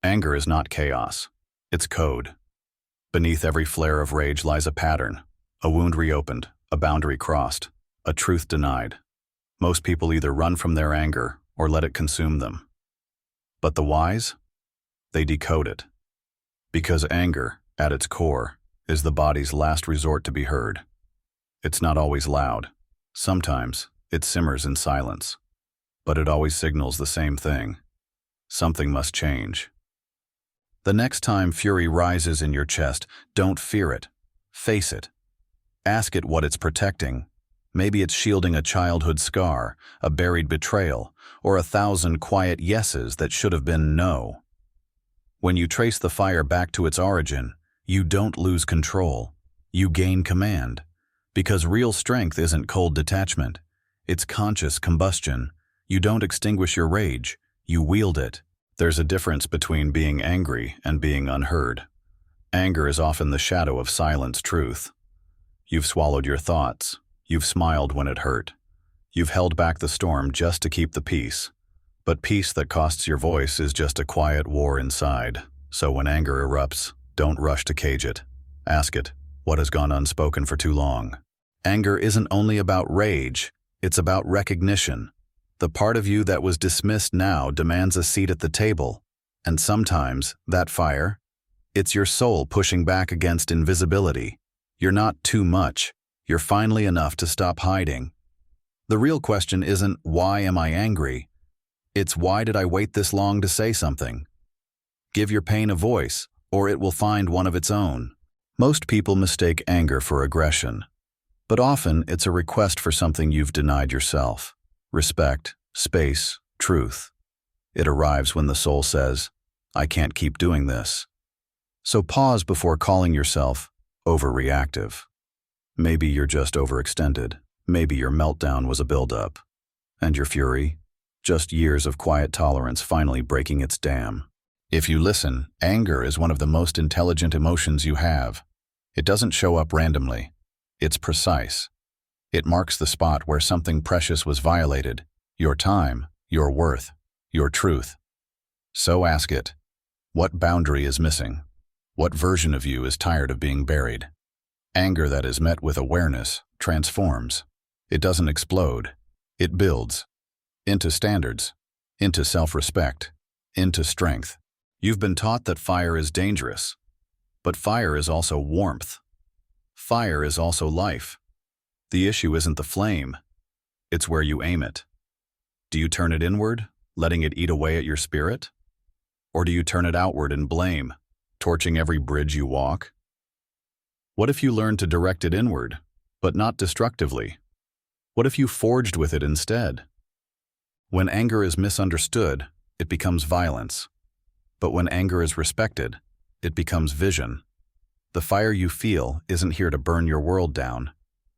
Anger is not chaos. It's code. Beneath every flare of rage lies a pattern, a wound reopened, a boundary crossed, a truth denied. Most people either run from their anger or let it consume them. But the wise? They decode it. Because anger, at its core, is the body's last resort to be heard. It's not always loud. Sometimes it simmers in silence. But it always signals the same thing. Something must change. The next time fury rises in your chest, don't fear it. Face it. Ask it what it's protecting. Maybe it's shielding a childhood scar, a buried betrayal, or 1,000 quiet yeses that should have been no. When you trace the fire back to its origin, you don't lose control. You gain command. Because real strength isn't cold detachment. It's conscious combustion. You don't extinguish your rage. You wield it. There's a difference between being angry and being unheard. Anger is often the shadow of silenced truth. You've swallowed your thoughts. You've smiled when it hurt. You've held back the storm just to keep the peace. But peace that costs your voice is just a quiet war inside. So when anger erupts, don't rush to cage it. Ask it, what has gone unspoken for too long? Anger isn't only about rage, it's about recognition. The part of you that was dismissed now demands a seat at the table. And sometimes, that fire, it's your soul pushing back against invisibility. You're not too much. You're finally enough to stop hiding. The real question isn't, why am I angry? It's, why did I wait this long to say something? Give your pain a voice, or it will find one of its own. Most people mistake anger for aggression. But often, it's a request for something you've denied yourself. Respect, space, truth. It arrives when the soul says, I can't keep doing this. So pause before calling yourself overreactive. Maybe you're just overextended. Maybe your meltdown was a buildup. And your fury? Just years of quiet tolerance finally breaking its dam. If you listen, anger is one of the most intelligent emotions you have. It doesn't show up randomly. It's precise. It marks the spot where something precious was violated. Your time, your worth, your truth. So ask it, what boundary is missing? What version of you is tired of being buried? Anger that is met with awareness transforms. It doesn't explode. It builds. Into standards. Into self-respect. Into strength. You've been taught that fire is dangerous. But fire is also warmth. Fire is also life. The issue isn't the flame. It's where you aim it. Do you turn it inward, letting it eat away at your spirit? Or do you turn it outward in blame, torching every bridge you walk? What if you learned to direct it inward, but not destructively? What if you forged with it instead? When anger is misunderstood, it becomes violence. But when anger is respected, it becomes vision. The fire you feel isn't here to burn your world down.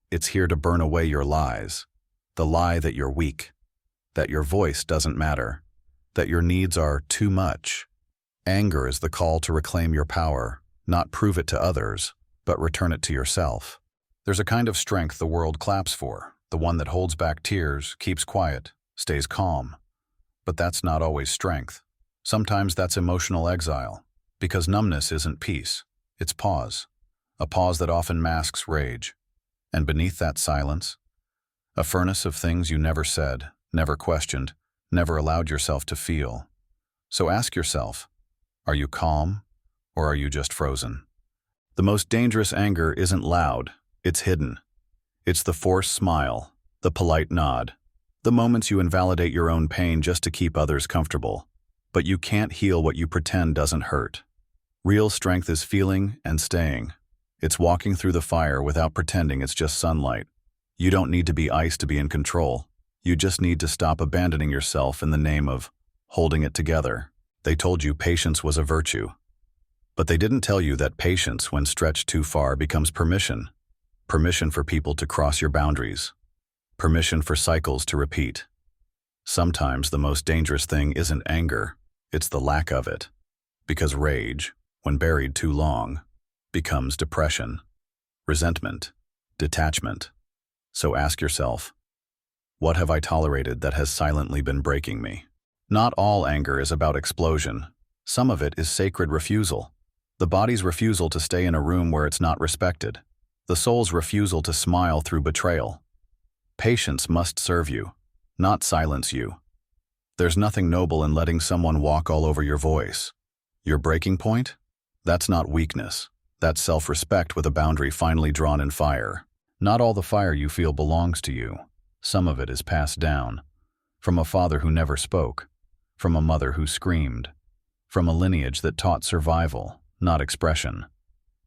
It's here to burn away your lies. The lie that you're weak, that your voice doesn't matter, that your needs are too much. Anger is the call to reclaim your power, not prove it to others, but return it to yourself. There's a kind of strength the world claps for, the one that holds back tears, keeps quiet, stays calm. But that's not always strength. Sometimes that's emotional exile, because numbness isn't peace, it's pause. A pause that often masks rage. And beneath that silence, a furnace of things you never said, never questioned, never allowed yourself to feel. So ask yourself, are you calm, or are you just frozen? The most dangerous anger isn't loud, it's hidden. It's the forced smile, the polite nod, the moments you invalidate your own pain just to keep others comfortable. But you can't heal what you pretend doesn't hurt. Real strength is feeling and staying. It's walking through the fire without pretending it's just sunlight. You don't need to be ice to be in control. You just need to stop abandoning yourself in the name of holding it together. They told you patience was a virtue. But they didn't tell you that patience, when stretched too far, becomes permission. Permission for people to cross your boundaries. Permission for cycles to repeat. Sometimes the most dangerous thing isn't anger, it's the lack of it. Because rage, when buried too long, becomes depression, resentment, detachment. So ask yourself, what have I tolerated that has silently been breaking me? Not all anger is about explosion. Some of it is sacred refusal. The body's refusal to stay in a room where it's not respected. The soul's refusal to smile through betrayal. Patience must serve you, not silence you. There's nothing noble in letting someone walk all over your voice. Your breaking point? That's not weakness. That's self-respect with a boundary finally drawn in fire. Not all the fire you feel belongs to you. Some of it is passed down. From a father who never spoke. From a mother who screamed. From a lineage that taught survival, not expression.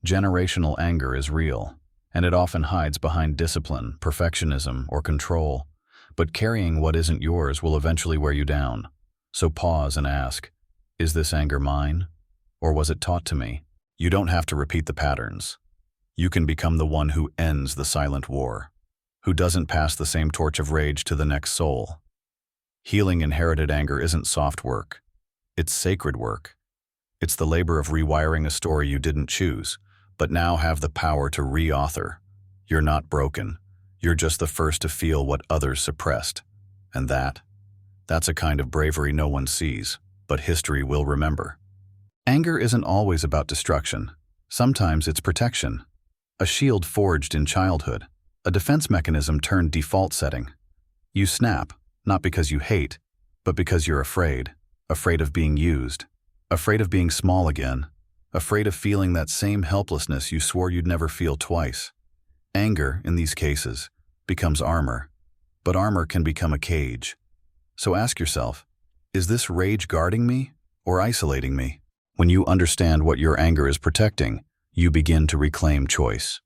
Generational anger is real, and it often hides behind discipline, perfectionism, or control. But carrying what isn't yours will eventually wear you down. So pause and ask, is this anger mine? Or was it taught to me? You don't have to repeat the patterns. You can become the one who ends the silent war, who doesn't pass the same torch of rage to the next soul. Healing inherited anger isn't soft work. It's sacred work. It's the labor of rewiring a story you didn't choose, but now have the power to re-author. You're not broken. You're just the first to feel what others suppressed. And that's a kind of bravery no one sees, but history will remember. Anger isn't always about destruction. Sometimes it's protection. A shield forged in childhood. A defense mechanism turned default setting. You snap, not because you hate, but because you're afraid. Afraid of being used. Afraid of being small again. Afraid of feeling that same helplessness you swore you'd never feel twice. Anger, in these cases, becomes armor. But armor can become a cage. So ask yourself, is this rage guarding me or isolating me? When you understand what your anger is protecting, you begin to reclaim choice.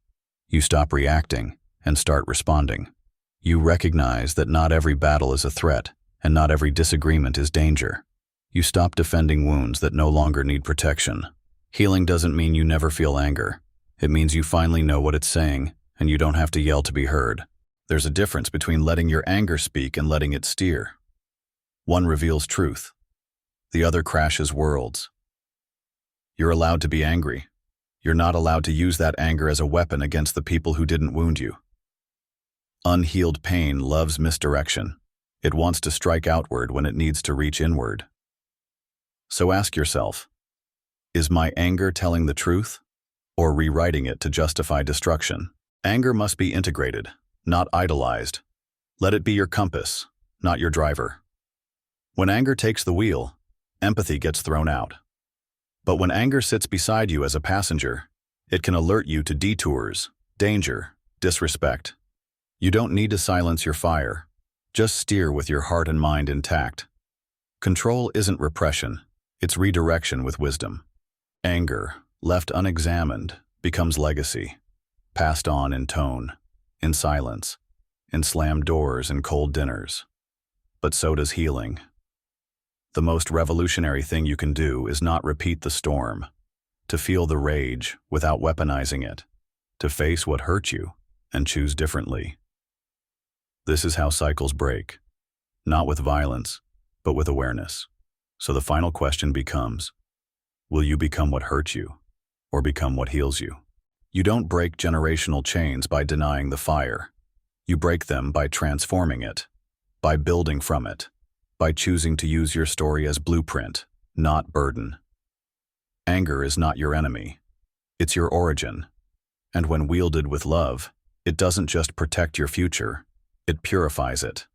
You stop reacting and start responding. You recognize that not every battle is a threat, and not every disagreement is danger. You stop defending wounds that no longer need protection. Healing doesn't mean you never feel anger. It means you finally know what it's saying, and you don't have to yell to be heard. There's a difference between letting your anger speak and letting it steer. One reveals truth. The other crashes worlds. You're allowed to be angry. You're not allowed to use that anger as a weapon against the people who didn't wound you. Unhealed pain loves misdirection. It wants to strike outward when it needs to reach inward. So ask yourself, is my anger telling the truth, or rewriting it to justify destruction? Anger must be integrated, not idolized. Let it be your compass, not your driver. When anger takes the wheel, empathy gets thrown out. But when anger sits beside you as a passenger, it can alert you to detours, danger, disrespect. You don't need to silence your fire. Just steer with your heart and mind intact. Control isn't repression, it's redirection with wisdom. Anger, left unexamined, becomes legacy, passed on in tone, in silence, in slammed doors and cold dinners. But so does healing. The most revolutionary thing you can do is not repeat the storm, to feel the rage without weaponizing it, to face what hurt you and choose differently. This is how cycles break, not with violence, but with awareness. So the final question becomes, will you become what hurt you, or become what heals you? You don't break generational chains by denying the fire. You break them by transforming it, by building from it, by choosing to use your story as blueprint, not burden. Anger is not your enemy. It's your origin. And when wielded with love, it doesn't just protect your future, it purifies it.